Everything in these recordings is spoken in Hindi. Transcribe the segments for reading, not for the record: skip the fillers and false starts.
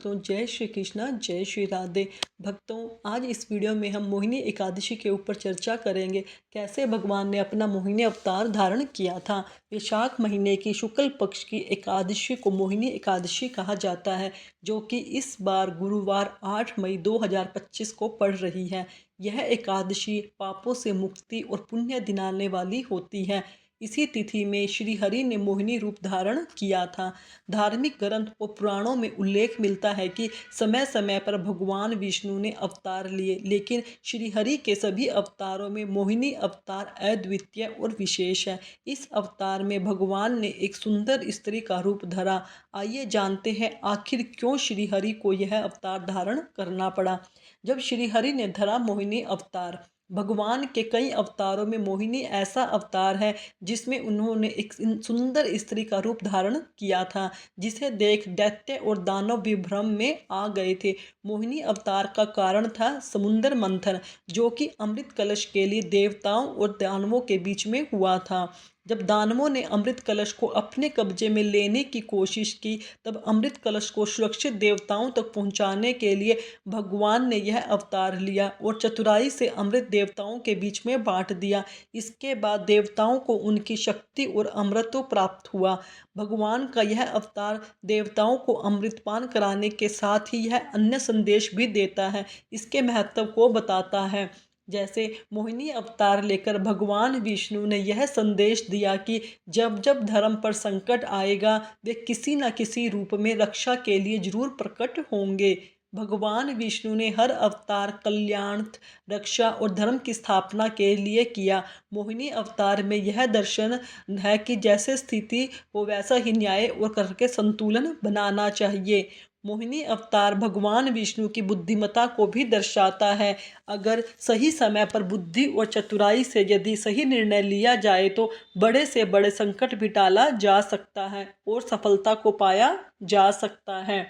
भक्तों, जय श्री कृष्णा, जय श्री राधे। भक्तों, आज इस वीडियो में हम मोहिनी एकादशी के ऊपर चर्चा करेंगे। कैसे भगवान ने अपना मोहिनी अवतार धारण किया था। वैशाख महीने की शुक्ल पक्ष की एकादशी को मोहिनी एकादशी कहा जाता है, जो कि इस बार गुरुवार 8 मई 2025 को पड़ रही है। यह एकादशी पापों से मुक्ति और पुण्य दिलाने वाली होती है। इसी तिथि में श्री हरि ने मोहिनी रूप धारण किया था। धार्मिक ग्रंथ और पुराणों में उल्लेख मिलता है कि समय समय पर भगवान विष्णु ने अवतार लिए, लेकिन श्री हरि के सभी अवतारों में मोहिनी अवतार अद्वितीय और विशेष है। इस अवतार में भगवान ने एक सुंदर स्त्री का रूप धरा। आइए जानते हैं आखिर क्यों श्री हरि को यह अवतार धारण करना पड़ा। जब श्री हरि ने धरा मोहिनी अवतार, भगवान के कई अवतारों में मोहिनी ऐसा अवतार है जिसमें उन्होंने एक सुंदर स्त्री का रूप धारण किया था, जिसे देख दैत्य और दानव भी भ्रम में आ गए थे। मोहिनी अवतार का कारण था समुद्र मंथन, जो कि अमृत कलश के लिए देवताओं और दानवों के बीच में हुआ था। जब दानवों ने अमृत कलश को अपने कब्जे में लेने की कोशिश की, तब अमृत कलश को सुरक्षित देवताओं तक पहुंचाने के लिए भगवान ने यह अवतार लिया और चतुराई से अमृत देवताओं के बीच में बांट दिया। इसके बाद देवताओं को उनकी शक्ति और अमृत प्राप्त हुआ। भगवान का यह अवतार देवताओं को अमृतपान कराने के साथ ही यह अन्य संदेश भी देता है, इसके महत्व को बताता है। जैसे मोहिनी अवतार लेकर भगवान विष्णु ने यह संदेश दिया कि जब जब धर्म पर संकट आएगा, वे किसी न किसी रूप में रक्षा के लिए जरूर प्रकट होंगे। भगवान विष्णु ने हर अवतार कल्याण, रक्षा और धर्म की स्थापना के लिए किया। मोहिनी अवतार में यह दर्शन है कि जैसे स्थिति हो वैसा ही न्याय और करके संतुलन बनाना चाहिए। मोहिनी अवतार भगवान विष्णु की बुद्धिमत्ता को भी दर्शाता है। अगर सही समय पर बुद्धि और चतुराई से यदि सही निर्णय लिया जाए तो बड़े से बड़े संकट भी टाला जा सकता है और सफलता को पाया जा सकता है।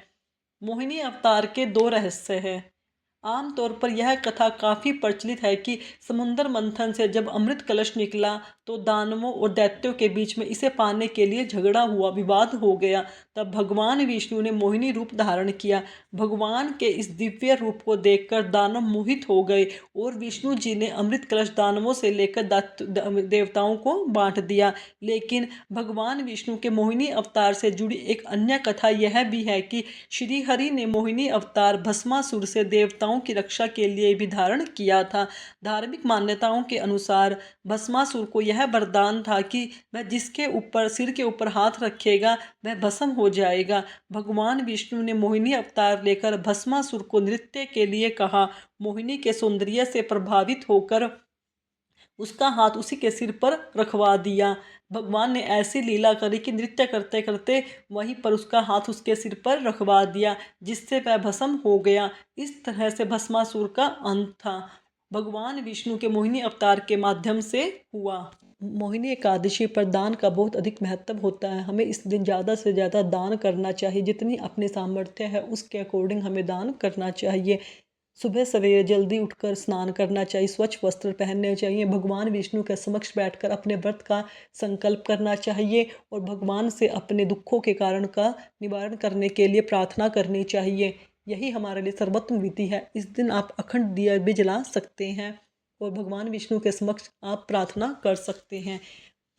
मोहिनी अवतार के दो रहस्य हैं। आमतौर पर यह कथा काफ़ी प्रचलित है कि समुद्र मंथन से जब अमृत कलश निकला तो दानवों और दैत्यों के बीच में इसे पाने के लिए झगड़ा हुआ, विवाद हो गया। तब भगवान विष्णु ने मोहिनी रूप धारण किया। भगवान के इस दिव्य रूप को देखकर दानव मोहित हो गए और विष्णु जी ने अमृत कलश दानवों से लेकर देवताओं को बांट दिया। लेकिन भगवान विष्णु के मोहिनी अवतार से जुड़ी एक अन्य कथा यह भी है कि श्री हरि ने मोहिनी अवतार भस्मासुर से देवताओं की रक्षा के लिए भी धारण किया था। धार्मिक मान्यताओं के अनुसार भस्मासुर को यह वरदान था कि वह जिसके ऊपर सिर के ऊपर हाथ रखेगा वह भस्म हो जाएगा। भगवान विष्णु ने मोहिनी अवतार लेकर भस्मासुर को नृत्य के लिए कहा। मोहिनी के सौंदर्य से प्रभावित होकर उसका हाथ उसी के सिर पर रखवा दिया। भगवान ने ऐसी लीला करी कि नृत्य करते करते वहीं पर उसका हाथ उसके सिर पर रखवा दिया, जिससे वह भस्म हो गया। इस तरह से भस्मासुर का अंत था। भगवान विष्णु के मोहिनी अवतार के माध्यम से हुआ। मोहिनी एकादशी पर दान का बहुत अधिक महत्व होता है। हमें इस दिन ज़्यादा से ज़्यादा दान करना चाहिए। जितनी अपनी सामर्थ्य है उसके अकॉर्डिंग हमें दान करना चाहिए। सुबह सवेरे जल्दी उठकर स्नान करना चाहिए, स्वच्छ वस्त्र पहनने चाहिए, भगवान विष्णु के समक्ष बैठकर अपने व्रत का संकल्प करना चाहिए और भगवान से अपने दुखों के कारण का निवारण करने के लिए प्रार्थना करनी चाहिए। यही हमारे लिए सर्वोत्तम विधि है। इस दिन आप अखंड दिया भी जला सकते हैं और भगवान विष्णु के समक्ष आप प्रार्थना कर सकते हैं।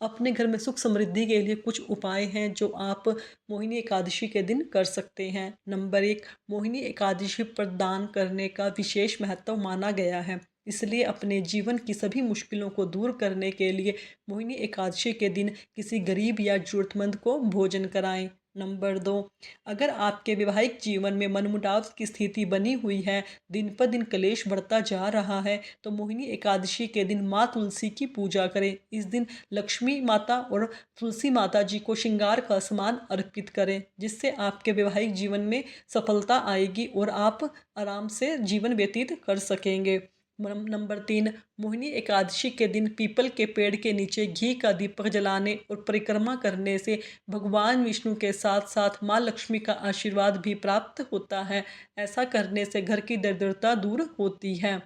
अपने घर में सुख समृद्धि के लिए कुछ उपाय हैं जो आप मोहिनी एकादशी के दिन कर सकते हैं। नंबर 1, मोहिनी एकादशी पर दान करने का विशेष महत्व माना गया है, इसलिए अपने जीवन की सभी मुश्किलों को दूर करने के लिए मोहिनी एकादशी के दिन किसी गरीब या जरूरतमंद को भोजन कराएं। नंबर 2, अगर आपके वैवाहिक जीवन में मनमुटाव की स्थिति बनी हुई है, दिन पर दिन कलेश बढ़ता जा रहा है, तो मोहिनी एकादशी के दिन माँ तुलसी की पूजा करें। इस दिन लक्ष्मी माता और तुलसी माता जी को श्रृंगार का सामान अर्पित करें, जिससे आपके वैवाहिक जीवन में सफलता आएगी और आप आराम से जीवन व्यतीत कर सकेंगे। नंबर 3, मोहिनी एकादशी के दिन पीपल के पेड़ के नीचे घी का दीपक जलाने और परिक्रमा करने से भगवान विष्णु के साथ साथ माँ लक्ष्मी का आशीर्वाद भी प्राप्त होता है। ऐसा करने से घर की दरिद्रता दूर होती है।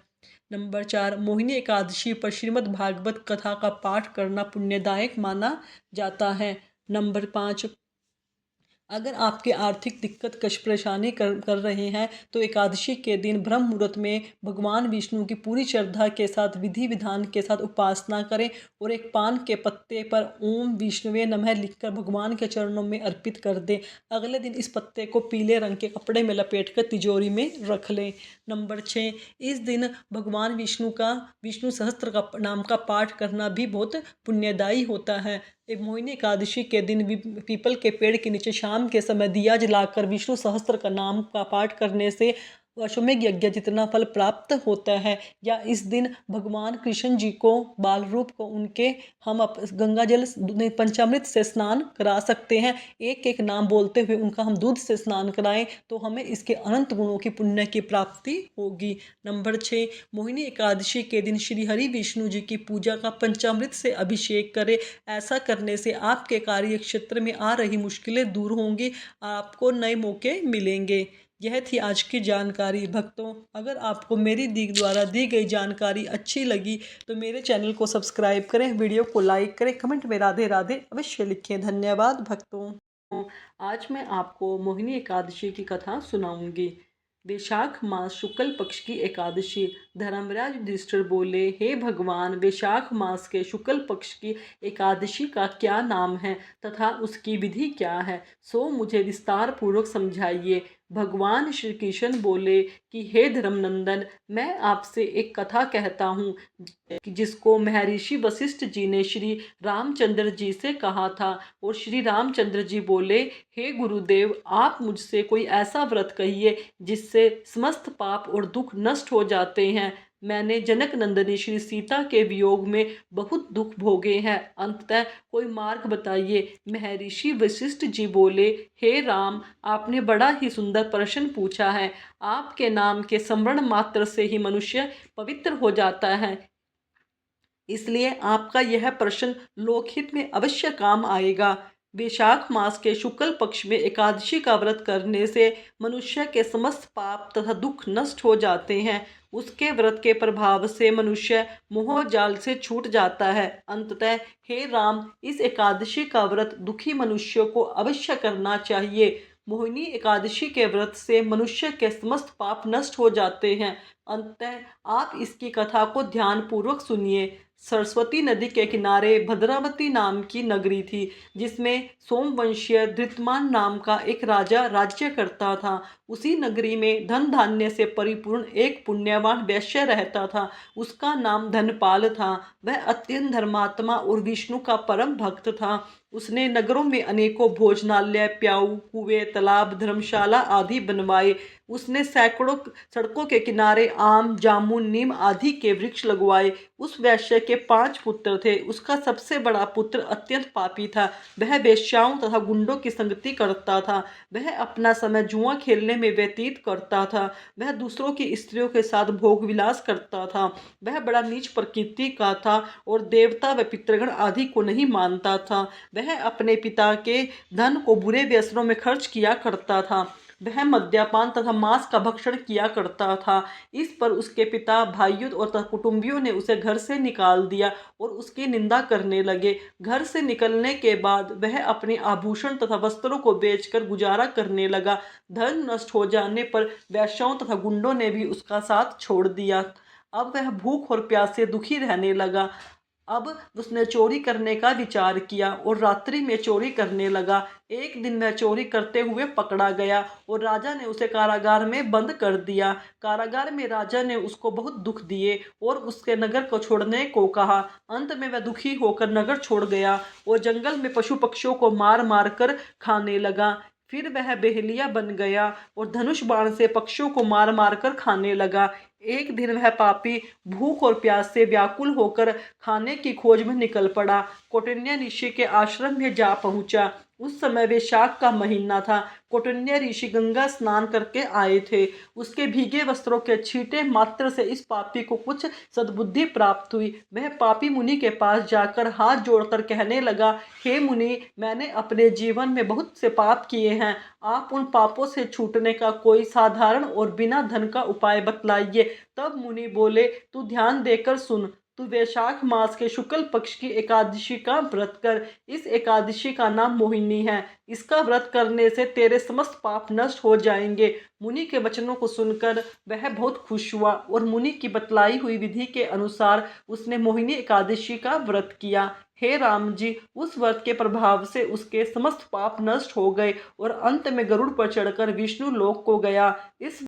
नंबर 4, मोहिनी एकादशी पर श्रीमद् भागवत कथा का पाठ करना पुण्यदायक माना जाता है। नंबर 5, अगर आपके आर्थिक दिक्कत कष्ट परेशानी कर रहे हैं तो एकादशी के दिन ब्रह्म मुहूर्त में भगवान विष्णु की पूरी श्रद्धा के साथ विधि विधान के साथ उपासना करें और एक पान के पत्ते पर ओम विष्णुवे नमः लिखकर भगवान के चरणों में अर्पित कर दें। अगले दिन इस पत्ते को पीले रंग के कपड़े में लपेटकर तिजोरी में रख लें। नंबर 6, इस दिन भगवान विष्णु सहस्त्र का नाम का पाठ करना भी बहुत पुण्यदायी होता है। एक मोहिनी एकादशी के दिन पीपल के पेड़ के नीचे शाम के समय दिया जलाकर विष्णु सहस्त्र का नाम का पाठ करने से अश्वमेध यज्ञ जितना फल प्राप्त होता है। या इस दिन भगवान कृष्ण जी को बाल रूप को उनके हम गंगा जल पंचामृत से स्नान करा सकते हैं। एक एक नाम बोलते हुए उनका हम दूध से स्नान कराएं तो हमें इसके अनंत गुणों की पुण्य की प्राप्ति होगी। नंबर 6, मोहिनी एकादशी के दिन श्री हरि विष्णु जी की पूजा का पंचामृत से अभिषेक करें। ऐसा करने से आपके कार्य क्षेत्र में आ रही मुश्किलें दूर होंगी, आपको नए मौके मिलेंगे। यह थी आज की जानकारी। भक्तों, अगर आपको मेरी द्वारा दी गई जानकारी अच्छी लगी तो मेरे चैनल को सब्सक्राइब करें, वीडियो को लाइक करें, कमेंट में राधे राधे अवश्य लिखें। धन्यवाद भक्तों। आज मैं आपको मोहिनी एकादशी की कथा सुनाऊंगी। वैशाख मास शुक्ल पक्ष की एकादशी। धर्मराज युधिष्ठिर बोले, हे भगवान, वैशाख मास के शुक्ल पक्ष की एकादशी का क्या नाम है तथा उसकी विधि क्या है, सो मुझे विस्तार पूर्वक समझाइए। भगवान श्री कृष्ण बोले कि हे धर्मनंदन, मैं आपसे एक कथा कहता हूँ जिसको महर्षि वशिष्ठ जी ने श्री रामचंद्र जी से कहा था। और श्री रामचंद्र जी बोले, हे गुरुदेव, आप मुझसे कोई ऐसा व्रत कहिए जिससे समस्त पाप और दुख नष्ट हो जाते हैं। मैंने जनक नंदिनी श्री सीता के वियोग में बहुत दुख भोगे हैं, अंततः कोई मार्ग बताइए। महर्षि वशिष्ठ जी बोले, हे राम, आपने बड़ा ही सुंदर प्रश्न पूछा है। आपके नाम के स्मरण मात्र से ही मनुष्य पवित्र हो जाता है, इसलिए आपका यह प्रश्न लोकहित में अवश्य काम आएगा। वैशाख मास के शुक्ल पक्ष में एकादशी का व्रत करने से मनुष्य के समस्त पाप तथा दुख नष्ट हो जाते हैं। उसके व्रत के प्रभाव से मनुष्य मोह जाल से छूट जाता है। अंततः हे राम, इस एकादशी का व्रत दुखी मनुष्यों को अवश्य करना चाहिए। मोहिनी एकादशी के व्रत से मनुष्य के समस्त पाप नष्ट हो जाते हैं। अंततः आप इसकी कथा को ध्यान पूर्वक सुनिए। सरस्वती नदी के किनारे भद्रावती नाम की नगरी थी, जिसमें सोमवंशीय धृतमान नाम का एक राजा राज्य करता था। उसी नगरी में धन धान्य से परिपूर्ण एक पुण्यवान वैश्य रहता था। उसका नाम धनपाल था। वह अत्यंत धर्मात्मा और विष्णु का परम भक्त था। उसने नगरों में अनेकों भोजनालय, प्याऊ, कुएं, तालाब, धर्मशाला आदि बनवाए। उसने सैकड़ों सड़कों के किनारे आम, जामुन, नीम आदि के वृक्ष लगवाए। उस वैश्य के 5 पुत्र थे। उसका सबसे बड़ा पुत्र अत्यंत पापी था। वह वेश्याओं तथा गुंडों की संगति करता था। वह अपना समय जुआ खेलने में व्यतीत करता था। वह दूसरों की स्त्रियों के साथ भोग विलास करता था। वह बड़ा नीच प्रकृति का था और देवता व पितृगण आदि को नहीं मानता था। वह अपने पिता के धन को बुरे व्यसनों में खर्च किया करता था। वह मद्यपान तथा मांस का भक्षण किया करता था। इस पर उसके पिता, भाइयों और कुटुंबियों ने उसे घर से निकाल दिया और उसकी निंदा करने लगे। घर से निकलने के बाद वह अपने आभूषण तथा वस्त्रों को बेचकर गुजारा करने लगा। धन नष्ट हो जाने पर वैश्याओं तथा गुंडों ने भी उसका साथ छोड़ दिया। अब वह भूख और प्यास से दुखी रहने लगा। अब उसने चोरी करने का विचार किया और रात्रि में चोरी करने लगा। एक दिन वह चोरी करते हुए पकड़ा गया और राजा ने उसे कारागार में बंद कर दिया। कारागार में राजा ने उसको बहुत दुख दिए और उसके नगर को छोड़ने को कहा। अंत में वह दुखी होकर नगर छोड़ गया और जंगल में पशु पक्षियों को मार मार कर खाने लगा। फिर वह बेहलिया बन गया और धनुष बाण से पक्षियों को मार मार कर खाने लगा। एक दिन वह पापी भूख और प्यास से व्याकुल होकर खाने की खोज में निकल पड़ा। कौटिन्य ऋषि के आश्रम में जा पहुंचा। उस समय वैशाख का महीना था। कौटिन्य ऋषि गंगा स्नान करके आए थे। उसके भीगे वस्त्रों के छींटे मात्र से इस पापी को कुछ सद्बुद्धि प्राप्त हुई। वह पापी मुनि के पास जाकर हाथ जोड़कर कहने लगा, हे मुनि, मैंने अपने जीवन में बहुत से पाप किए हैं। आप उन पापों से छूटने का कोई साधारण और बिना धन का उपाय बतलाइए। तब मुनि बोले, तू ध्यान देकर सुन। तू वैशाख मास के शुक्ल पक्ष की एकादशी का व्रत कर। इस एकादशी का नाम मोहिनी है। इसका व्रत करने से तेरे समस्त पाप नष्ट हो जाएंगे। मुनि के वचनों को सुनकर वह बहुत खुश हुआ और मुनि की बतलाई हुई विधि के अनुसार उसने मोहिनी एकादशी का व्रत किया। हे राम जी, उस व्रत के प्रभाव से उसके समस्त पाप नष्ट हो गए और अंत में गरुड़ पर चढ़कर विष्णु लोक को गया। इस